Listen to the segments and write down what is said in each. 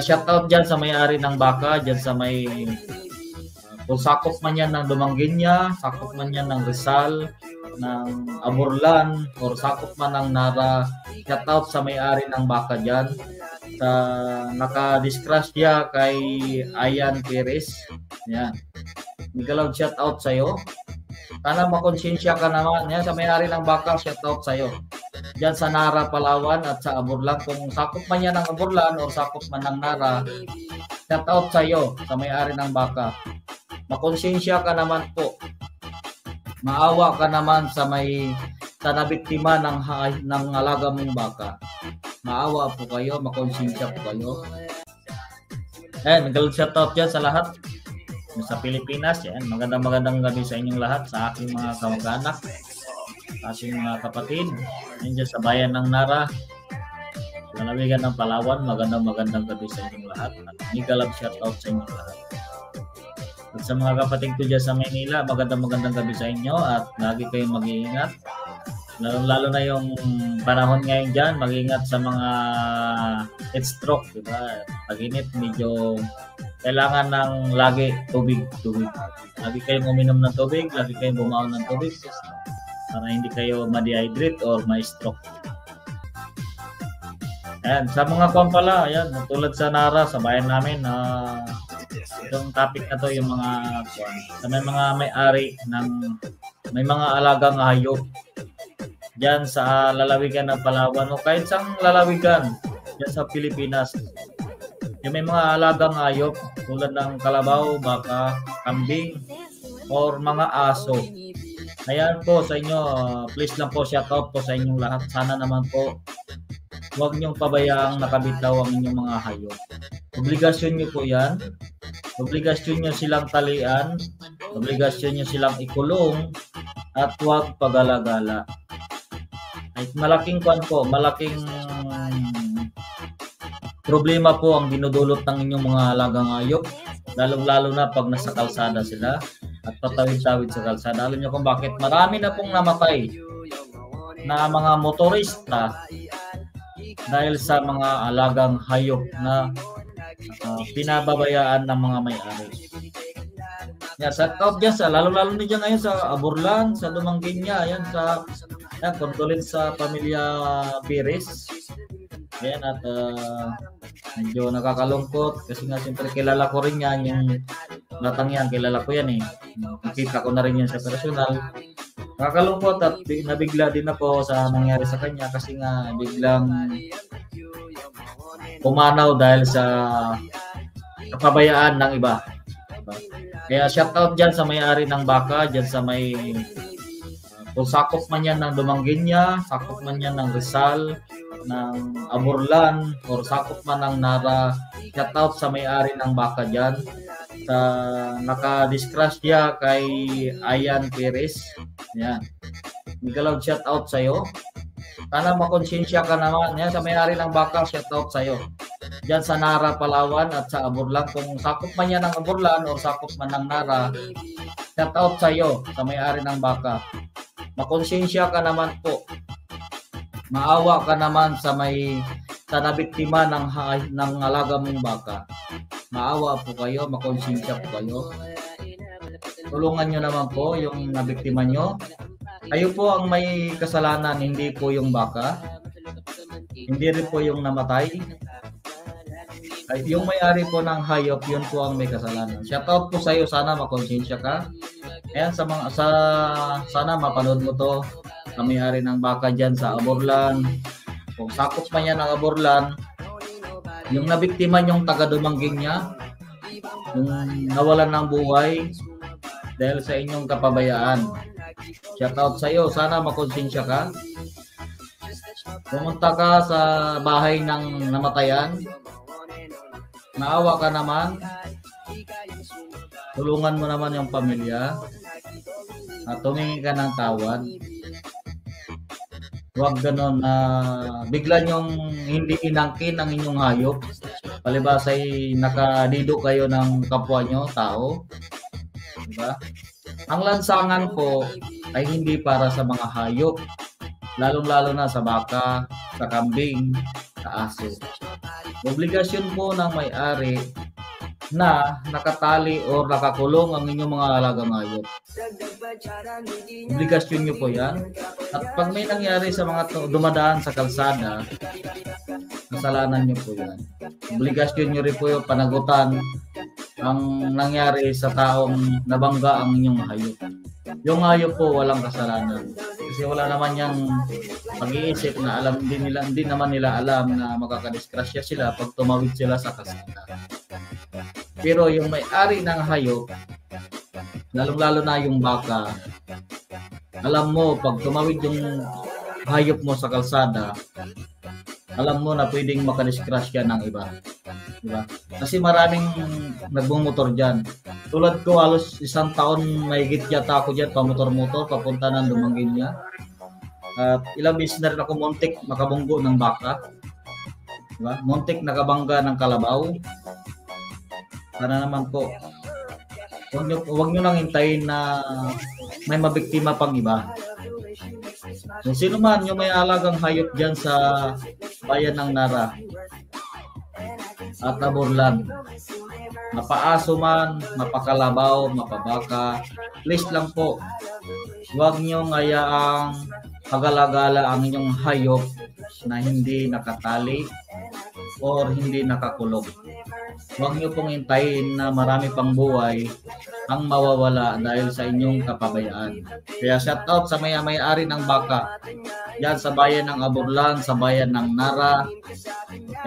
Shoutout dyan sa may-ari ng baka, dyan sa may kung sakop man yan ng Dumanguinya, sakop man yan ng Rizal, ng Aburlan, or sakop man ng Nara, shoutout sa may-ari ng baka dyan. Sa naka-disgrasya kay Ayan Perez. Yan. Miguel, shoutout sa'yo. Sana makonsensya ka naman. Yan, sa may-ari ng baka, shoutout sa'yo. Diyan sa Nara, Palawan at sa Aburlan. Kung sakop man yan ng Aburlan o sakop man ng Nara, shoutout sa'yo, sa may-ari ng baka. Makonsensya ka naman po. Maawa ka naman sa nabiktima ng alaga mong baka. Maawa po kayo, makonsensya po kayo. Ayan, shoutout dyan sa lahat sa Pilipinas. Yan, magandang gabi sa inyong lahat, sa aking mga kamag-anak, sa aking mga kapatid, dyan sa bayan ng Nara, sa lalawigan ng Palawan. Magandang gabi sa inyong lahat. At Miguel, shoutout sa inyong lahat. At sa mga kapatid ko dyan sa Manila, magandang gabi sa inyo at lagi kayong mag-iingat. Lalo na yung panahon ngayon dyan, mag-iingat sa mga heat stroke, diba? Pag-init, medyo kailangan ng lagi tubig. Lagi kayong uminom ng tubig, lagi kayong bumaon ng tubig para hindi kayo ma-dehydrate or ma-stroke. Ayan, sa mga kwan pala, ayan, tulad sa Nara, sa bayan namin, itong topic na to, yung mga kwan, sa may-ari ng may mga alagang hayop diyan sa lalawigan ng Palawan o kahit sa lalawigan diyan sa Pilipinas. Yung may mga alagang hayop tulad ng kalabaw, baka, kambing, or mga aso. Ayan po sa inyo, please lang po shoutout po sa inyong lahat. Sana naman po huwag niyong pabayaang nakabitaw ang inyong mga hayop. Obligasyon niyo po yan. Obligasyon niyo silang talian. Obligasyon niyo silang ikulong at huwag pagalagala. Ay, malaking problema po ang dinudulot ng inyong mga alagang hayop, lalo na pag nasa kalsada sila at patawid-tawid sa kalsada. Alam niyo kung bakit marami na pong namatay na mga motorista dahil sa mga alagang hayop na pinababayaan ng mga may-ari. Shoutout dyan lalo na dyan ngayon sa Aburlan, sa Dumanguinya, condolence sa pamilya Perez. Ayan, at medyo nakakalungkot kasi nga siyempre kilala ko rin yan, yung batang yan, kilala ko yan nakita ko na rin yan sa personal. Nakakalungkot at nabigla din ako sa nangyari sa kanya kasi nga biglang pumanaw dahil sa kapabayaan ng iba. Kaya shoutout dyan sa may-ari ng baka, dyan sa kung sakop man yan ng Dumanguinya, sakop man yan ng Rizal, ng Aburlan, or sakop man ng Nara, shoutout sa may-ari ng baka dyan. Sa naka-disgrasya kay Ayan Perez. Yan. Miguel, shoutout sa'yo. Sana makonsensya ka naman. Yan, sa may-ari ng baka, shoutout sa'yo. Diyan sa Nara, Palawan at sa Aburlan. Kung sakop man yan ng Aburlan o sakop man ng Nara, shoutout sa'yo, sa may-ari ng baka. Makonsensya ka naman po. Maawa ka naman sa nabiktima ng alaga mong baka. Maawa po kayo, makonsensya po kayo. Tulungan nyo naman po yung nabiktima nyo. Kayo po ang may kasalanan, hindi po yung baka. Hindi rin po yung namatay. Yung may-ari po ng hayop, yun po ang may kasalanan. Shoutout po sa iyo, sana makonsensya ka. Ayan, sana mapanood mo to sa may-ari ng baka dyan sa Aburlan. Kung sakop man yan ng Aburlan, yung nabiktima yung taga Dumanguinya, yung nawalan ng buhay dahil sa inyong kapabayaan. Shoutout sa iyo, sana makonsensya ka. Pumunta ka sa bahay ng namatayan. Naawa ka naman. Tulungan mo naman yung pamilya. At tumingi ka ng tawad. Huwag ganon na bigla nyong hindi inangkin ang inyong hayop. Palibas ay nakadido kayo ng kapwa nyo, tao. Diba? Ang lansangan po ay hindi para sa mga hayop. Lalong-lalo na sa baka, sa kambing, sa aso. Obligasyon po ng may-ari na nakatali o nakakulong ang inyong mga alagang hayop. Obligasyon nyo po yan. At pag may nangyari sa mga dumadaan sa kalsada, kasalanan nyo po yan. Obligasyon nyo rin po yung panagutan ang nangyari sa taong nabangga ang inyong hayop. Yung hayop po walang kasalanan. Kasi wala naman yung pag-iisip na hindi naman nila alam na makakadiskrasya sila pag tumawid sila sa kalsada. Pero yung may-ari ng hayop, lalong-lalo na yung baka, alam mo, pag tumawid yung hayop mo sa kalsada, alam mo na pwedeng makadiskrasya ng iba. Diba? Kasi maraming nagmumotor dyan. Tulad ko, halos isang taon may yata ako dyan, pamotor-motor, papunta ng Dumanguinya. At ilang beses na rin ako muntik makabunggo ng baka. Diba? Muntik nakabangga ng kalabaw. Sana naman po, huwag nyo lang hintayin na may mabiktima pang iba. Kung sino man yung may alagang hayop dyan sa bayan ng Nara at Aburlan, mapaaso man, mapakalabaw, mapabaka, please lang po, huwag nyo ngayaang pagalagala ang inyong hayop na hindi nakatali or hindi nakakulong. Huwag nyo pong hintayin na marami pang buhay ang mawawala dahil sa inyong kapabayaan. Kaya shout out sa may-ari ng baka yan sa bayan ng Aburlan, sa bayan ng Nara.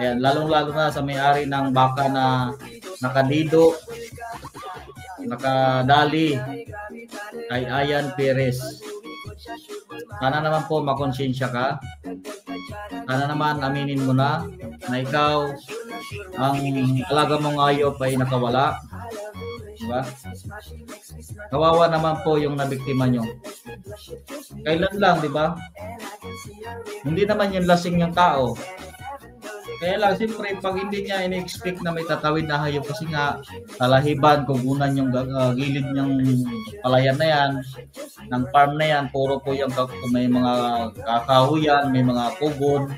Ayan, lalong-lalo na sa may-ari ng baka na nakadido, nakadali, kay Ayan Perez. Sana naman po makonsensya ka. Sana naman aminin mo na ikaw ang alaga mong hayop ay nakawala. Diba? Kawawa naman po yung nabiktima nyo. Kailan lang, di ba? Hindi naman yung lasing yung tao. Kaya lang, siyempre, pag hindi niya in-expect na may tatawid na hayop kasi nga, talahiban, kugunan yung gilid niyang palayan na yan, ng farm na yan, puro po yung may mga kakahuyan, may mga kugon,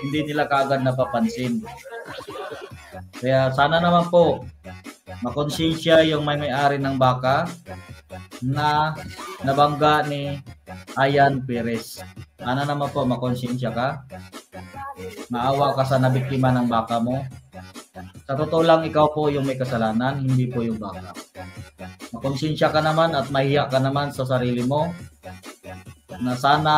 hindi nila kaagad napapansin. Kaya sana naman po, makonsensya yung may-ari ng baka na nabangga ni Ayan Perez. Sana naman po, makonsensya ka. Maawa ka sa nabiktima ng baka mo. Sa totoo lang, ikaw po yung may kasalanan, hindi po yung baka. Makonsensya ka naman at mahiya ka naman sa sarili mo na sana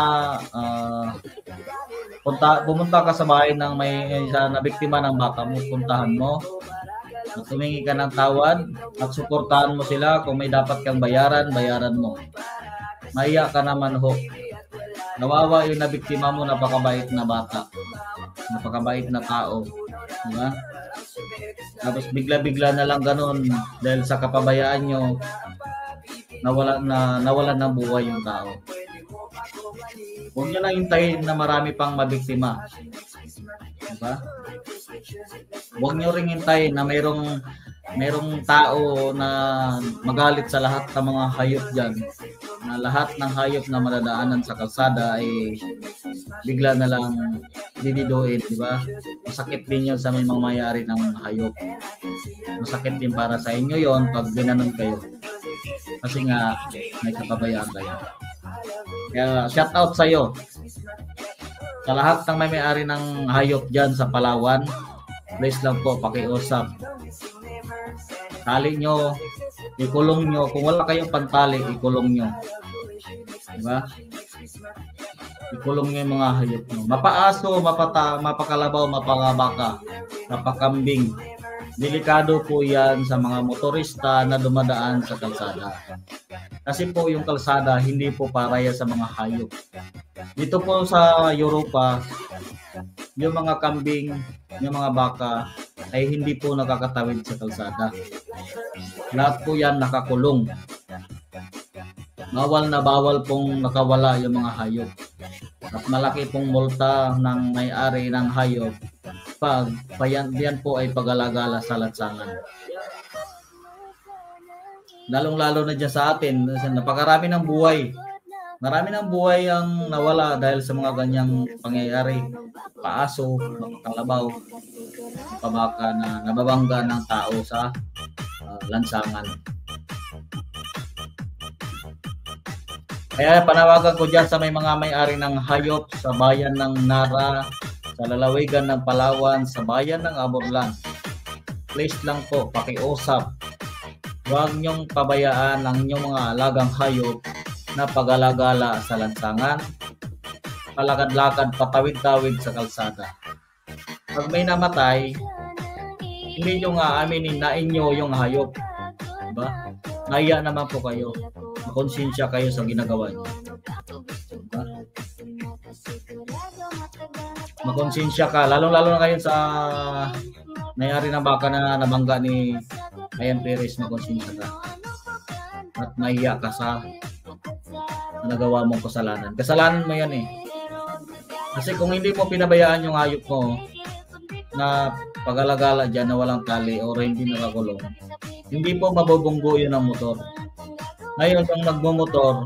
pumunta ka sa bahay ng may nabiktima ng baka mo, puntahan mo at humingi ka ng tawad at suportahan mo sila. Kung may dapat kang bayaran mo. Mahiya ka naman ho. Nawawa yung nabiktima mo, napakabait na bata, napakabait na tao, diba? Tapos bigla-bigla na lang ganun dahil sa kapabayaan nyo, nawalan ng buhay yung tao. Huwag nyo lang hintayin na marami pang mabiktima, diba? Huwag nyo ring hintayin na mayroong tao na magalit sa lahat ng mga hayop dyan, na lahat ng hayop na madadaanan sa kalsada ay bigla na lang dididuin, di ba? Masakit din yun sa may mga may-ari ng hayop. Masakit din para sa inyo yon pag ginanon kayo. Kasi nga, may kapabayaan kayo. Kaya shout out sa iyo. Sa lahat ng may-ari ng hayop dyan sa Palawan, please lang po, pakiusap. Tali nyo, ikulong nyo. Kung wala kayong pantali, ikulong nyo. Diba? Ikulong nyo yung mga hayop nyo. Mapaaso, mapakalabaw, mapangabaka, mapakambing. Delikado po yan sa mga motorista na dumadaan sa kalsada. Kasi po yung kalsada, hindi po paraya sa mga hayop. Dito po sa Europa, yung mga kambing, yung mga baka, ay hindi po nakakatawid sa kalsada. Lahat po yan nakakulong. Bawal na bawal pong nakawala yung mga hayop. At malaki pong multa ng may-ari ng hayop pag yan po ay pagalagala sa lansangan. Lalong-lalo na dyan sa atin, napakarami ng buhay Marami ng buhay ang nawala dahil sa mga ganyang pangyayari. Paaso, mapakalabaw, pabaka na nababangga ng tao sa lansangan. Kaya panawagan ko dyan sa may mga may-ari ng hayop sa bayan ng Nara, sa lalawigan ng Palawan, sa bayan ng Aborlan. Please lang po, pakiusap. Huwag niyong pabayaan ang inyong mga alagang hayop na pag-alagala sa lansangan, palakad-lakad, patawid-tawid sa kalsada. Pag may namatay, hindi nyo nga aminin na inyo yung hayop. Diba? Naiya naman po kayo. Makonsensya kayo sa ginagawa nyo. Diba? Makonsensya ka. Lalong-lalo na kayo sa nangyari ng baka na nabangga ni Ayan Perez, makonsensya ka. At naiya ka sa nagawa mong kasalanan. Kasalanan mo yan eh. Kasi kung hindi mo pinabayaan yung hayop mo na pag-alagala dyan na walang tali o hindi nakakulong, hindi po mabubunggo yun ang motor. Ngayon, kung nagmumotor,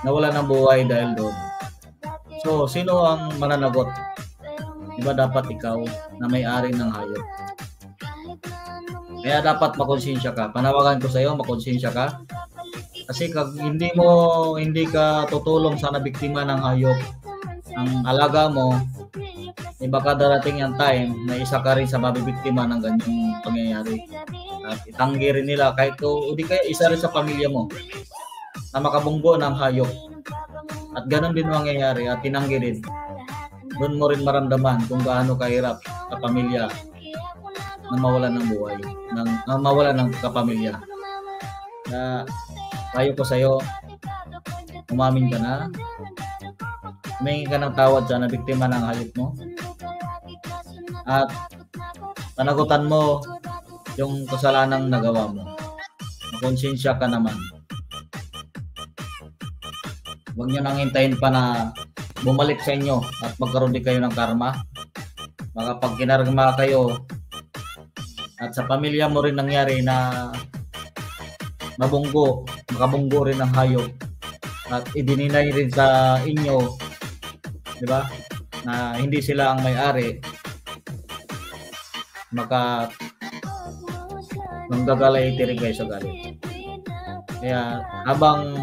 nawala ng buhay dahil doon. So, sino ang mananagot? Diba dapat ikaw na may-ari ng hayop? Kaya dapat makonsensya ka. Panawagan ko sa iyo, makonsensya ka. Kasi kag hindi ka tutulong sa nabiktima ng hayop, ang alaga mo, baka darating yung time na isa ka rin sa mabibiktima ng ganyang pangyayari. At itanggi rin nila kahit hindi kaya isa rin sa pamilya mo na makabunggo ng hayop. At ganun din mangyayari at tinanggi rin. Doon mo rin maramdaman kung gaano kahirap sa pamilya na mawalan ng buhay, mawalan ng kapamilya. Payo ko sa'yo, umamin ka na, humingi ka ng tawad sa nabiktima ng hayop mo, at panagutan mo yung kasalanang nagawa mo. Makonsensya ka naman. Huwag nyo nang hintayin pa na bumalik sa inyo at magkaroon din kayo ng karma. Baka pag kinarma kayo at sa pamilya mo rin nangyari na makabunggo rin ng hayop at idininay rin sa inyo, di ba, na hindi sila ang may-ari, manggagalaiti rin kayo sa galit. Kaya habang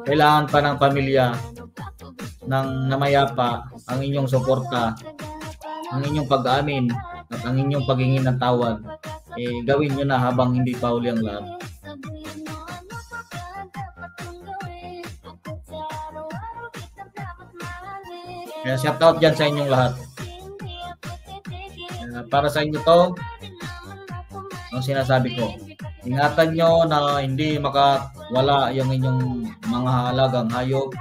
kailangan pa ng pamilya ng namayapa ang inyong suporta, ang inyong pag-amin at ang inyong paghingi ng tawad, gawin nyo na habang hindi pa huli ang lahat. Kaya shout out dyan sa inyong lahat. Para sa inyo to, ang sinasabi ko, ingatan nyo na hindi makawala yung inyong mga alagang hayop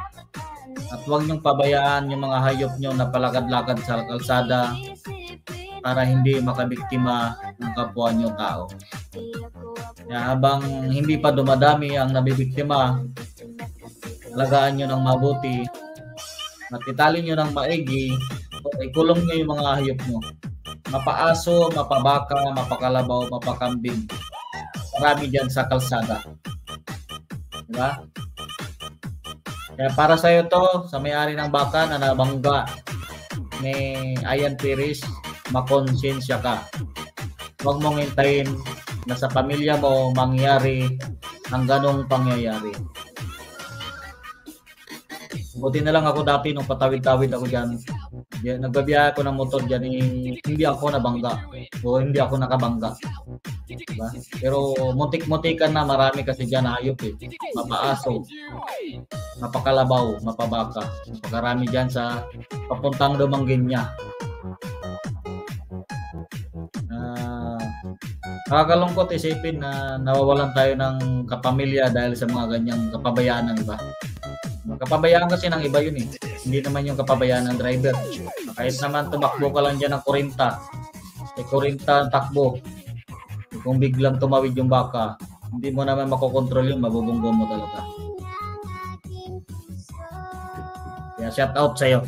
at huwag nyong pabayaan yung mga hayop nyo na palakad-lakad sa kalsada para hindi makabiktima ng kapwa nyo tao. Kaya habang hindi pa dumadami ang nabibiktima, alagaan nyo ng mabuti at itali nyo ng maigi o ikulong nyo yung mga hayop nyo. Mapaaso, mapabaka, mapakalabaw, mapakambing. Marami dyan sa kalsada. Diba? Kaya para sa iyo to, sa may-ari ng baka na nabangga ni Ayan Perez, makonsensya ka. Huwag mong hintayin na sa pamilya mo mangyari ang ganong pangyayari. Buti na lang ako dati nung patawid-tawid ako dyan. Nagbabiyahe ako ng motor dyan, hindi ako nabangga o hindi ako nakabangga. Diba? Pero muntik-muntikan na, marami kasi dyan hayop eh. Mapaaso, mapakalabaw, mapabaka. Mapakarami dyan sa papuntang Dumanguinya. Nakakalungkot isipin na nawawalan tayo ng kapamilya dahil sa mga ganyang kapabayaan ng iba. Kapabayaan kasi ng iba yun eh. Hindi naman yung kapabayaan ng driver. Kahit naman tumakbo ka lang dyan ng 40. 40 takbo. Kung biglang tumawid yung baka, hindi mo naman makokontrol yun, mabubunggo mo talaga. Kaya shout out sa'yo.